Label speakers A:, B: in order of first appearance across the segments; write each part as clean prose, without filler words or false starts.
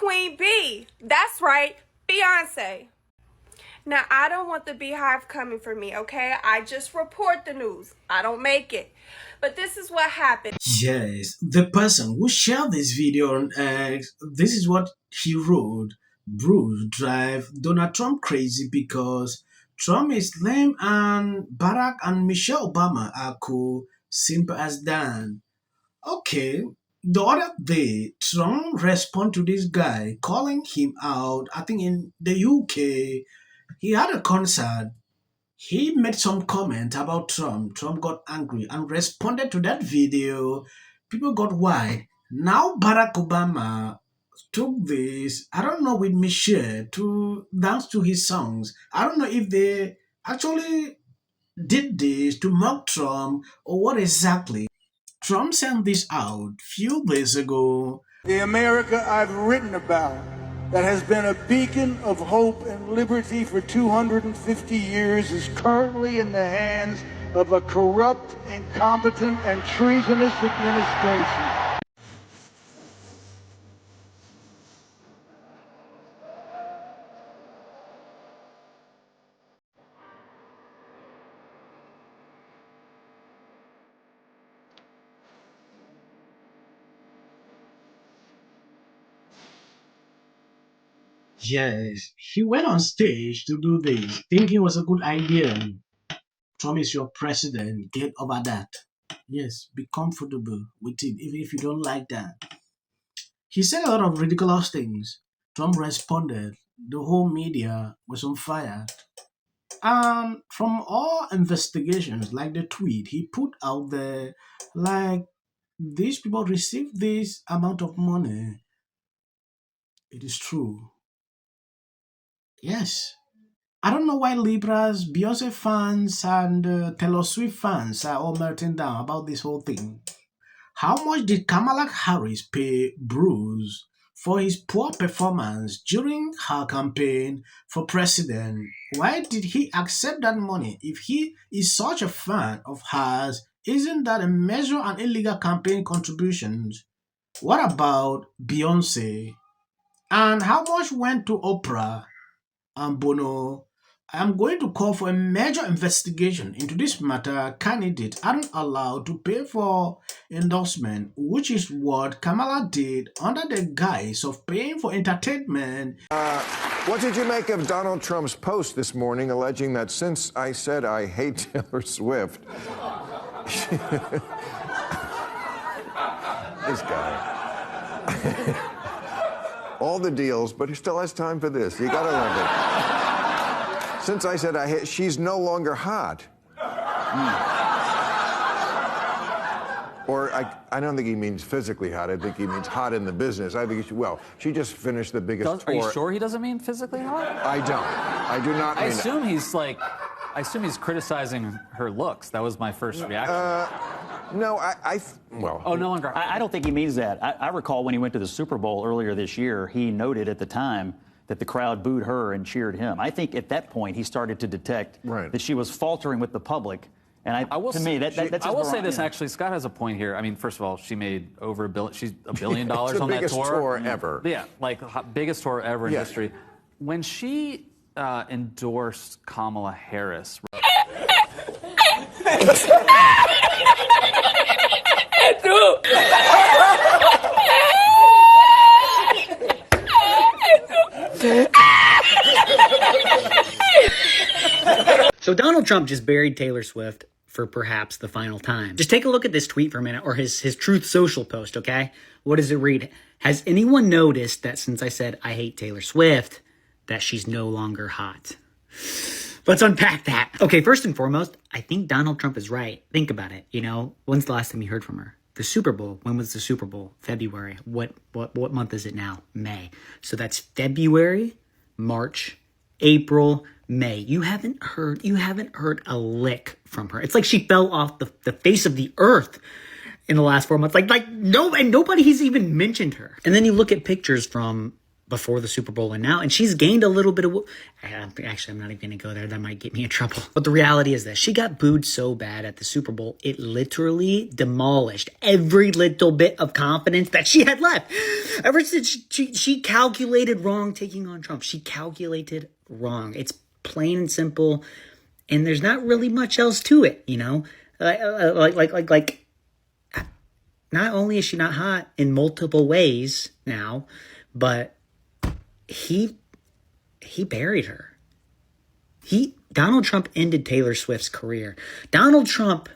A: Queen Bee. That's right, Beyoncé. Now, I don't want the Beehive coming for me, okay? I just report the news. I don't make it. But this is what happened.
B: Yes, the person who shared this video on X, this is what he wrote. Bruce drive Donald Trump crazy because Trump is lame and Barack and Michelle Obama are cool. Simple as that. Okay, the other day, Trump responded to this guy calling him out. I think in the UK, he had a concert. He made some comment about Trump. Trump got angry and responded to that video. People got wild. Now Barack Obama took this, I don't know, with Michelle to dance to his songs. I don't know if they actually did this to mock Trump or what exactly. Trump sent this out few days ago.
C: The America I've written about that has been a beacon of hope and liberty for 250 years is currently in the hands of a corrupt, incompetent, and treasonous administration.
B: Yes, he went on stage to do this, thinking it was a good idea. Trump is your president, get over that. Yes, be comfortable with it, even if you don't like that. He said a lot of ridiculous things. Trump responded. The whole media was on fire. And from all investigations, like the tweet he put out there, like these people received this amount of money. It is true. Yes. I don't know why Libras, Beyonce fans, and Taylor Swift fans are all melting down about this whole thing. How much did Kamala Harris pay Bruce for his poor performance during her campaign for president? Why did he accept that money? If he is such a fan of hers, isn't that a major and illegal campaign contributions? What about Beyonce? And how much went to Oprah and Bono? I am going to call for a major investigation into this matter. Candidates aren't allowed to pay for endorsement, which is what Kamala did under the guise of paying for entertainment.
D: What did you make of Donald Trump's post this morning alleging that since I said I hate Taylor Swift, this guy, all the deals, but he still has time for this. You gotta love it. Since I said I hate, she's no longer hot. Or I don't think he means physically hot. I think he means hot in the business. I think she just finished the biggest tour.
E: Are you sure he doesn't mean physically hot?
D: I don't. I do not mean
E: I assume he's criticizing her looks. That was my first reaction.
D: No,
E: Oh, no longer.
F: I don't think he means that. I recall when he went to the Super Bowl earlier this year, he noted at the time that the crowd booed her and cheered him. I think at that point he started to detect that she was faltering with the public. And I will say
E: this actually. Scott has a point here. I mean, first of all, she made over $1 billion. She's $1 billion on that tour.
D: Biggest tour ever.
E: Yeah, like biggest tour ever in history. When she endorsed Kamala Harris.
G: So Donald Trump just buried Taylor Swift for perhaps the final time. Just take a look at this tweet for a minute, or his Truth Social post, okay? What does it read? Has anyone noticed that since I said I hate Taylor Swift, that she's no longer hot? Let's unpack that. Okay, first and foremost, I think Donald Trump is right. Think about it. You know, when's the last time you heard from her? The Super Bowl. When was the Super Bowl? February. What month is it now? May. So that's February, March, April, May. You haven't heard a lick from her. It's like she fell off the face of the earth in the last 4 months. Like no, and nobody's even mentioned her. And then you look at pictures from before the Super Bowl and now, and she's gained a little bit of, actually, I'm not even going to go there. That might get me in trouble. But the reality is this, she got booed so bad at the Super Bowl, it literally demolished every little bit of confidence that she had left. Ever since she calculated wrong taking on Trump. She calculated wrong. It's plain and simple, and there's not really much else to it, you know? Like, not only is she not hot in multiple ways now, but he buried her. Donald Trump ended Taylor Swift's career. Donald Trump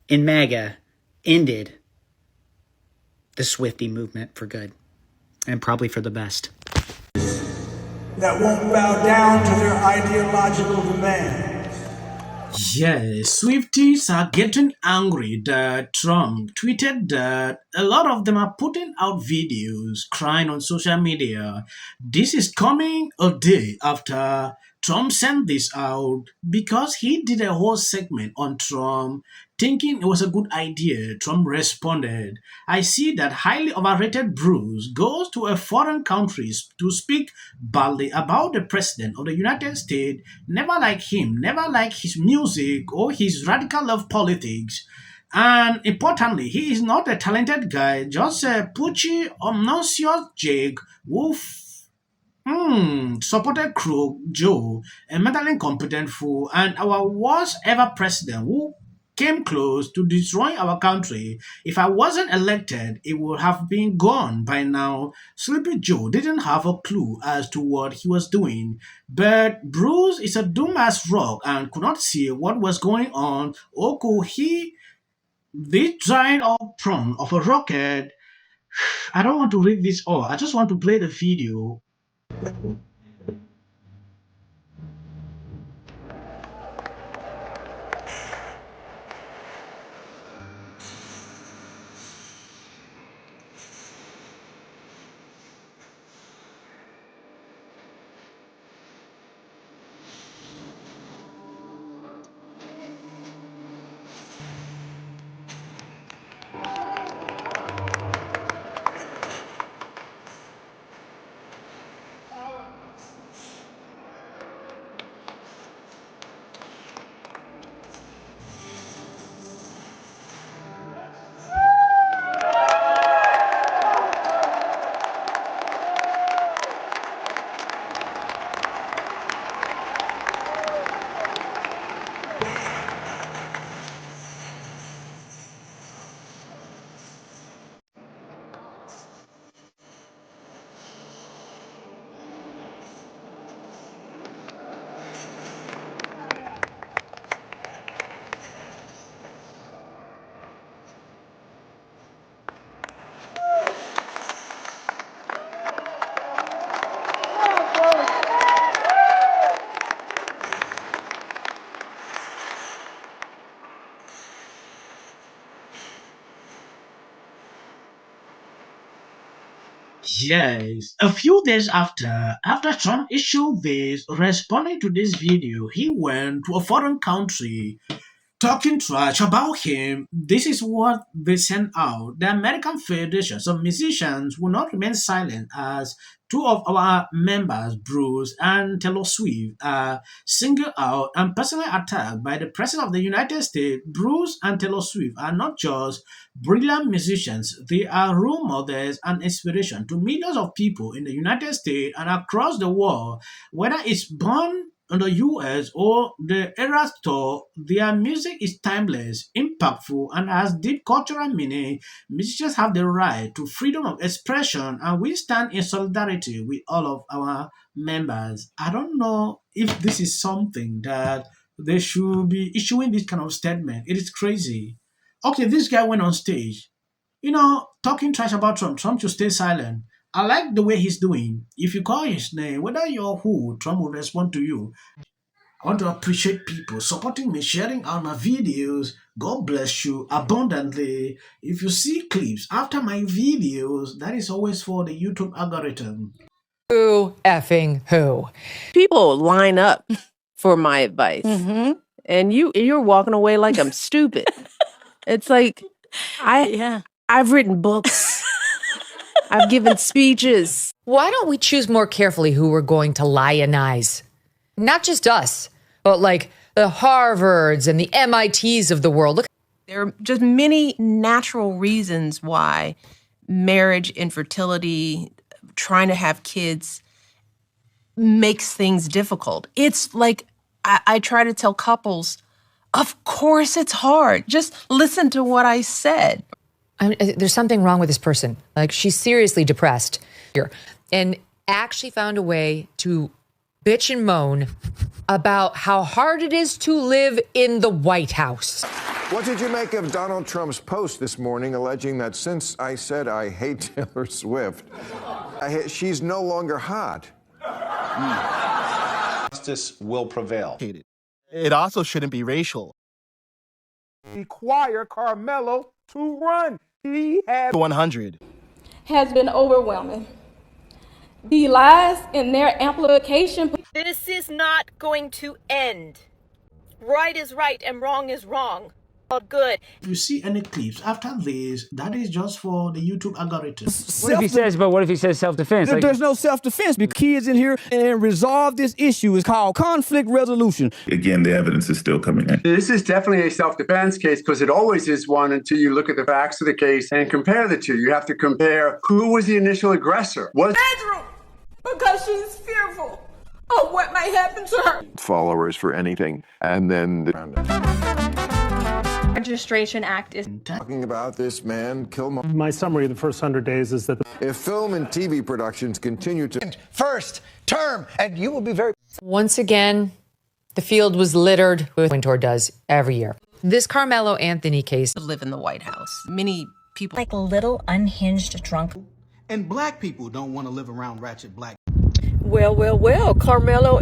G: and MAGA ended the Swiftie movement for good, and probably for the best.
C: That won't bow down to their ideological demands.
B: Yes, Swifties are getting angry that Trump tweeted that a lot of them are putting out videos crying on social media. This is coming a day after Trump sent this out because he did a whole segment on Trump thinking it was a good idea. Trump responded, I see that highly overrated Bruce goes to a foreign country to speak badly about the president of the United States, never like him, never like his music or his radical love politics. And importantly, he is not a talented guy, just a pushy, obnoxious jake who supported Crook Joe, a mentally incompetent fool, and our worst ever president who came close to destroying our country. If I wasn't elected, it would have been gone by now. Sleepy Joe didn't have a clue as to what he was doing, but Bruce is a dumbass rock and could not see what was going on, or could he? This giant old prong of a rocket. I don't want to read this all. I just want to play the video. Yes, a few days after Trump issued this, responding to this video, he went to a foreign country talking trash about him. This is what they sent out. The American Federations of Musicians will not remain silent as two of our members, Bruce and Taylor Swift, are singled out and personally attacked by the President of the United States. Bruce and Taylor Swift are not just brilliant musicians, they are role models and inspiration to millions of people in the United States and across the world, whether it's born in the US or the Eras Tour. Their music is timeless, impactful, and has deep cultural meaning. Musicians have the right to freedom of expression, and we stand in solidarity with all of our members. I don't know if this is something that they should be issuing this kind of statement. It is crazy. Okay, this guy went on stage, talking trash about Trump. Trump should stay silent. I like the way he's doing. If you call his name, whether you're who, Trump will respond to you. I want to appreciate people supporting me, sharing out my videos. God bless you abundantly. If you see clips after my videos, that is always for the YouTube algorithm.
H: Who effing who?
I: People line up for my advice. And you're walking away like I'm stupid. It's like I've written books. I've given speeches.
H: Why don't we choose more carefully who we're going to lionize? Not just us, but like the Harvards and the MITs of the world. Look.
I: There are just many natural reasons why marriage, infertility, trying to have kids makes things difficult. It's like I try to tell couples, of course it's hard. Just listen to what I said.
H: There's something wrong with this person. Like, she's seriously depressed here, and actually found a way to bitch and moan about how hard it is to live in the White House.
D: What did you make of Donald Trump's post this morning alleging that since I said I hate Taylor Swift, she's no longer hot?
J: Justice will prevail.
K: It also shouldn't be racial.
C: Require Carmelo to run. He had
K: 100.
L: Has been overwhelming. The lies and their amplification.
A: This is not going to end. Right is right and wrong is wrong. All good.
B: If you see any clips after this, that is just for the YouTube algorithm.
M: What if he says self-defense?
C: There's no self-defense because kids in here and resolve this issue is called conflict resolution.
J: Again, the evidence is still coming in.
C: This is definitely a self-defense case because it always is one until you look at the facts of the case and compare the two. You have to compare who was the initial aggressor.
A: Bedroom, because she's fearful of what may happen to her.
D: Followers for anything. And then
L: Registration Act is
D: talking about this man, Killmonger.
M: My summary of the first 100 days is that
D: If film and TV productions continue to...
K: First term, and you will be very...
H: Once again, the field was littered with Wintour does every year. This Carmelo Anthony case.
I: Live in the White House. Many people
N: like little unhinged drunk.
B: And black people don't want to live around ratchet black.
A: Well, Carmelo